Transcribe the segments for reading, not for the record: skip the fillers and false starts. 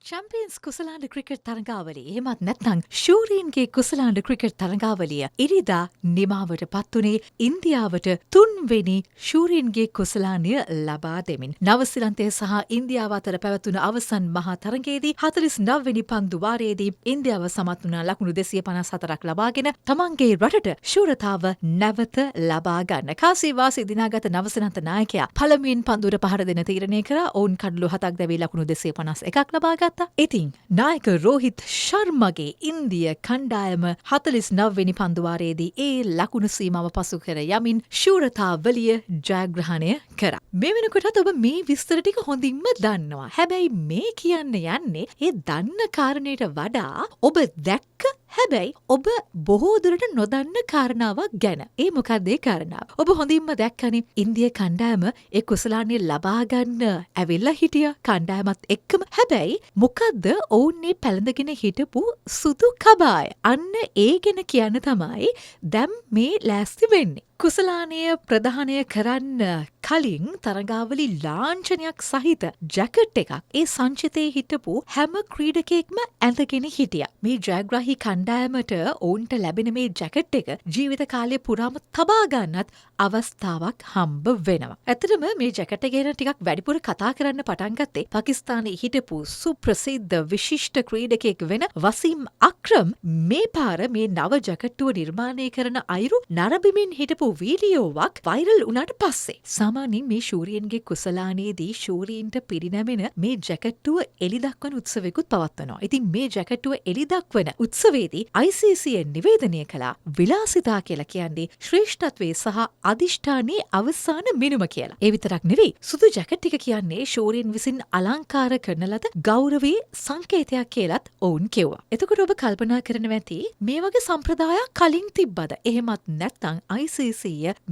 Champions කුසලාන්ඩ cricket තරඟාවලිය එහෙමත් නැත්නම් ශූරීන්ගේ කුසලාන්ඩ cricket තරඟාවලිය ඉරිදා නිමාවට පත්වනේ ඉන්දියාවට තුන්වෙනි ශූරීන්ගේ කුසලානය ලබා දෙමින්. නවසිලන්තය සහ ඉන්දියාව අතර පැවතුන අවසන් මහා තරගයේදී 49වෙනි පන්දු වාරයේදී ඉන්දියාව සමත් වුණා ලකුණු 254ක් ලබාගෙන තමන්ගේ රටට ශූරතාව නැවත ලබා ගන්න. කාසී වාසී දිනාගත නවසිලන්ත නායකයා පළමුවෙන් පන්දුවට පහර දෙන තීරණය කරා. ඔවුන් කඩලු 7ක් දැවී ලකුණු 251ක් ලබා ගත්තා. ඉතින් නායක රෝහිත් ශර්මගේ ඉන්දිය කණ්ඩායම 49වෙනි පන්දුවාරයේදී ඒ ලකුණු සීමාව පසු කර යමින් ශූරතාවලිය ජයග්‍රහණය කරා. මේ වෙනකොටත් ඔබ මේ විස්තර ටික හොඳින්ම දන්නවා. හැබැයි මේ කියන්න යන්නේ ඒ දන්න කාරණයට වඩා ඔබ දැක්ක හැබැයි ඔබ බොහෝ දුරට නොදන්න කාරණාවක් ගැන. ඒ මොකක්ද ඒ කාරණාව? ඔබ හොඳින්ම දැක්කනේ ඉන්දිය කණ්ඩායම ඒ කුසලානේ ලබා ගන්න ඇවිල්ලා හිටිය කණ්ඩායමත් එක්කම. හැබැයි මොකද්ද ඔවුන් මේ පැලඳගෙන හිටපු සුදු කබාය? අන්න ඒ ගැන කියන්න තමයි දැන් මේ ලෑස්ති වෙන්නේ. කුසලානය ප්‍රධානය කරන්න කලින් තරගාවලි ලාංඡනයක් සහිත ජැකට් එකක් ඒ සංචිතයේ හිටපු හැම ක්‍රීඩකයෙක්ම ඇඳගෙන හිටියා. මේ ජයග්‍රාහී කණ්ඩායමට ඔවුන්ට ලැබෙන මේ ජැකට් එක ජීවිත කාලය පුරාම තබා ගන්නත් අවස්ථාවක් හම්බ වෙනවා. ඇත්තටම මේ ජැකට් එක ගැන ටිකක් වැඩිපුර කතා කරන්න පටන් ගත්තේ පාකිස්තානයේ හිටපු සුප්‍රසිද්ධ විශිෂ්ට ක්‍රීඩකයෙක් වෙන වසීම් අක්‍රම් මේ පාර මේ නව ජැකට්ටුව නිර්මාණය කරන අයුරු නරඹමින් හිටපු වීඩියෝවක් වෛරල් වුණාට පස්සේ සාමාන්‍යයෙන් මේ ශූරියන්ගේ කුසලානයේදී ශූරීන්ට පිරිනැමෙන මේ ජැකට්ටුව එලි දක්වන උත්සවයකුත් පවත්වනවා. ඉතින් මේ ජැකට්ටුව එලි දක්වන උත්සවයේදී ICC නිවේදනය කළා විලාසිතා කියලා කියන්නේ ශ්‍රේෂ්ඨත්වයේ සහ අධිෂ්ඨානයේ අවසාන මිනුම කියලා. ඒ විතරක් නෙවෙයි සුදු ජැකට් එක කියන්නේ ශූරීන් විසින් අලංකාර කරන ලද ගෞරවයේ සංකේතයක් කියලත් ඔවුන් කිව්වා. එතකොට ඔබ කල්පනා කරනවා ඇති මේ වගේ සම්ප්‍රදායක් කලින් තිබ්බද? එහෙමත් නැත්නම් ICC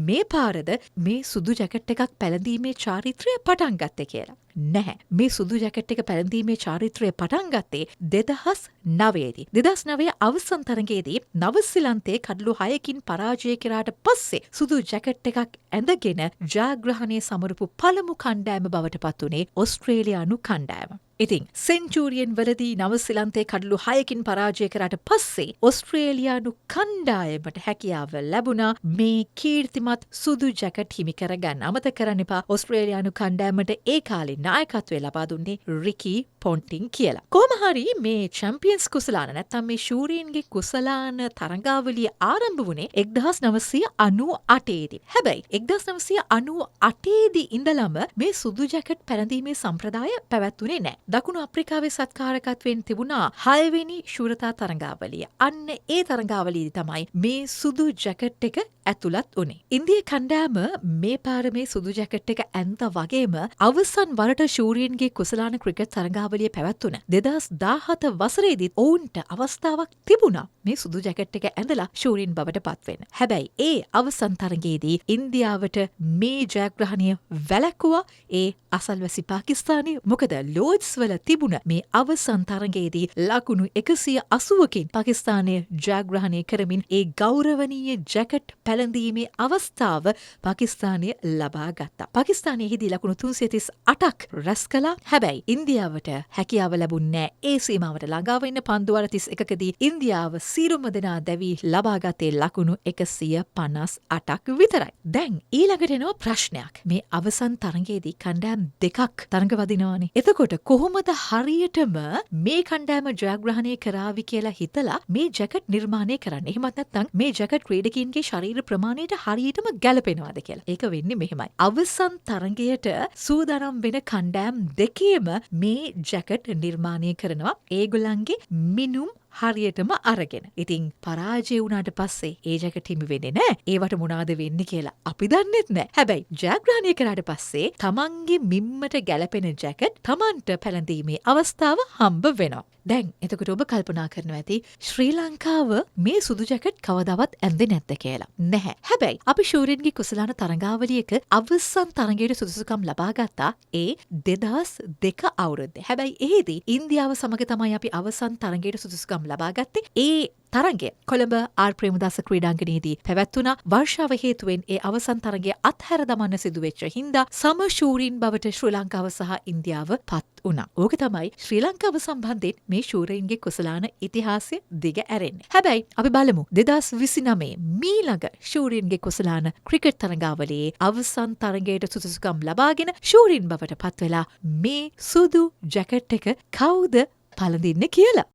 මේ පාරද මේ සුදු ජැකට් එකක් පැළඳීමේ චාරිත්‍රය පටන් ගත්තේ කියලා. නැහැ. මේ සුදු ජැකට් එක පැළඳීමේ චාරිත්‍රය පටන් ගත්තේ 2009දී. 2009 අවසන් තරගයේදී නවසිලන්තයේ කඩලු 6කින් පරාජය කරාට පස්සේ සුදු ජැකට් එකක් ඇඳගෙන ජයග්‍රහණය සමරපු පළමු කණ්ඩායම බවට පත් වුණේ ඕස්ට්‍රේලියානු කණ්ඩායම. ඉතින් සෙන්චූරියන් වලදී නවසිලන්තයේ කඩලු 6කින් පරාජය කරාට පස්සේ ඕස්ට්‍රේලියානු කණ්ඩායමට හැකියාව ලැබුණා මේ කීර්තිමත් සුදු ජැකට් හිමි කරගන්න. අමතක කරන්න එපා ඕස්ට්‍රේලියානු කණ්ඩායමට ඒ කාලේ නායකත්වය ලබා දුන්නේ රිකි පොන්ටිං කියලා. කොහොම හරි මේ චැම්පියන්ස් කුසලාන නැත්නම් මේ ශූරීන්ගේ කුසලාන තරඟාවලිය ආරම්භ වුණේ 1998 දී. හැබැයි 1998 දී ඉඳලම මේ සුදු ජැකට් පැළඳීමේ සම්ප්‍රදාය පැවැත්වුණේ නැහැ. දකුණු අප්‍රිකාවේ සත්කාරකත්වයෙන් තිබුණා 6 වෙනි ශූරතා තරඟාවලිය. අන්න ඒ තරඟාවලියේදී තමයි මේ සුදු ජැකට් එක ඇතුළත් වුණේ. ඉන්දිය කණ්ඩායම මේ පාර මේ සුදු ජැකට් එක ඇඳ වගේම අවසන් වරට ශූරීන්ගේ කුසලාන ක්‍රිකට් තරඟාවලිය පැවැත්වුණ 2017 වසරේදීත් ඔවුන්ට අවස්ථාවක් තිබුණා මේ සුදු ජැකට් එක ඇඳලා ශූරීන් බවට පත්වෙන්න. හැබැයි ඒ අවසන් තරගයේදී ඉන්දියාවට මේ ජයග්‍රහණය වැළැක්වුවා ඒ අසල්වැසි පාකිස්තානය. මොකද ලෝඩ්ස් වල තිබුණ මේ අවසන් තරගයේදී ලකුණු 180කින් පාකිස්තානය ජයග්‍රහණය කරමින් ඒ ගෞරවනීය ජැකට් පැළඳීමේ අවස්ථාව පාකිස්තානය ලබා ගත්තා. පාකිස්තානයේදී ලකුණු 338ක් රැස් කළා. හැබැයි ඉන්දියාවට හැකියාව ලැබුණේ ඒ සීමාවට ළඟා වෙන්න. පන්දු 31කදී ඉන්දියාව සියලුම දෙනා දැවී ලබාගත්තේ ලකුණු 158ක් විතරයි. දැන් ඊළඟට එනවා ප්‍රශ්නයක්. මේ අවසන් තරගයේදී කණ්ඩායම් දෙකක් තරඟ වදිනවානේ. එතකොට කොහොමද හරියටම මේ කණ්ඩායම ජයග්‍රහණය කරාවි කියලා හිතලා මේ ජැකට් නිර්මාණය කරන්න? එහෙමත් නැත්නම් මේ ජැකට් ක්‍රීඩකීන්ගේ ශරීර ප්‍රමාණයට හරියටම ගැලපෙනවද කියලා? ඒක වෙන්නේ මෙහෙමයි. අවසන් තරගයට සූදානම් වෙන කණ්ඩායම් දෙකේම මේ ජැකට් නිර්මාණය කරනවා ඒගොල්ලන්ගේ මිනුම් හරියටම අරගෙන. ඉතින් පරාජය වුණාට පස්සේ ඒ ජැකට් හිමි වෙන්නේ නැහැ. ඒවට මොනවාද වෙන්නේ කියලා අපි දන්නෙත් නැහැ. හැබැයි ජයග්‍රහණය කරාට පස්සේ තමන්ගේ මිම්මට ගැලපෙන ජැකට් තමන්ට පැළඳීමේ අවස්ථාව හම්බ වෙනවා. දැන් එතකොට ඔබ කල්පනා කරනවා ඇති ශ්‍රී ලංකාව මේ සුදු ජැකට් කවදාවත් ඇඳේ නැද්ද කියලා? නැහැ. හැබැයි අපි ශූරීන්ගේ කුසලාන තරඟාවලියක අවසන් තරගයට සුදුසුකම් ලබා ගත්තා ඒ 2002 අවුරුද්දේ. හැබැයි එහෙදී ඉන්දියාව සමග තමයි අපි අවසන් තරගයට සුදුසුකම් සුදුසුකම් ලබා ගත්තේ. ඒ තරගය කොළඹ ආර් ප්‍රේමදාස ක්‍රීඩාංගණයේදී පැවැත්වුණා. වර්ෂාව හේතුවෙන් ඒ අවසන් තරගය අත්හැර දමන්න සිදුවෙච්ච හින්දා සමශූරීන් බවට ශ්‍රී ලංකාව සහ ඉන්දියාව පත් වුණා. ඕක තමයි ශ්‍රී ලංකාව සම්බන්ධයෙන් මේ ශූරයින්ගේ කුසලාන ඉතිහාසය දිග ඇරෙන්නේ. හැබැයි අපි බලමු 2029 මීළඟ ශූරීන්ගේ කුසලාන ක්‍රිකට් තරගාවලියේ අවසන් තරගයට සුදුසුකම් ලබාගෙන ශූරීන් බවට පත් වෙලා මේ සුදු ජැකට් එක කවුද පළඳින්නේ කියලා.